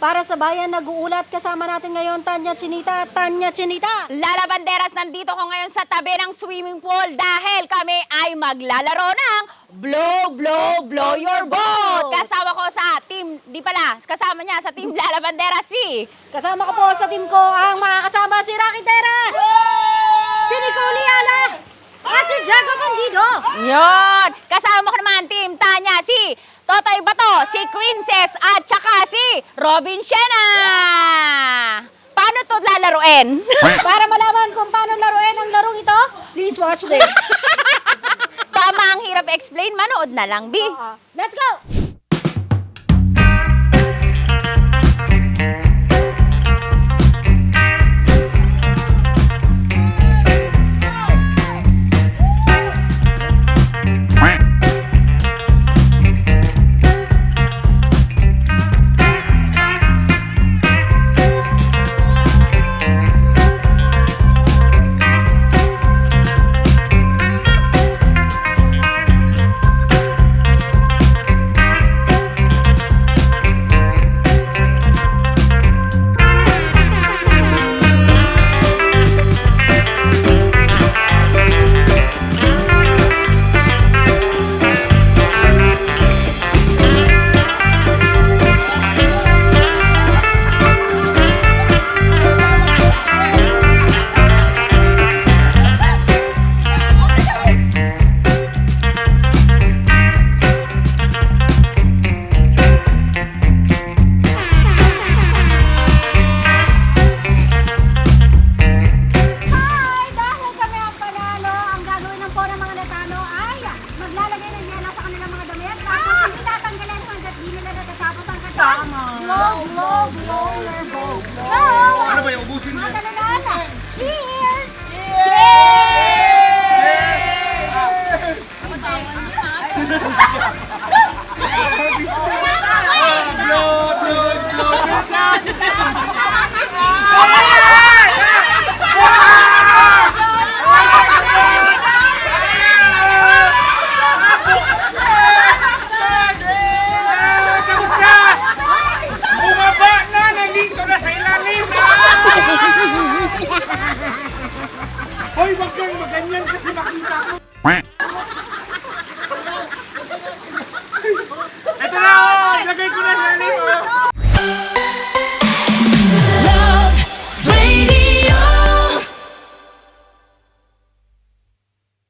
Para sa bayan nag-uulat, kasama natin ngayon Tanya Chinita. Tanya Chinita! Lalabanderas, nandito ko ngayon sa tabi ng swimming pool dahil kami ay maglalaro ng Blow, Blow, Blow Your Boat. Kasama ko sa team, kasama niya sa team Lalabanderas Kasama ko po sa team ko ang makakasama si Rocky Terra, si Nicole Ayala, at si Jago Bandido. Yun! Kasama ko naman team Tanya, si Totoy Bato, si Princess, at saka si Robin Siena. Paano to lalaruin? Para malaman kung paano laruin ang larong ito, please watch this. Tama ang hirap explain, manood na lang, Bi. Let's go! Cheers! Hoy, wag kang maganyan kasi makita ko. Ito na, lagay ko na sa lalim.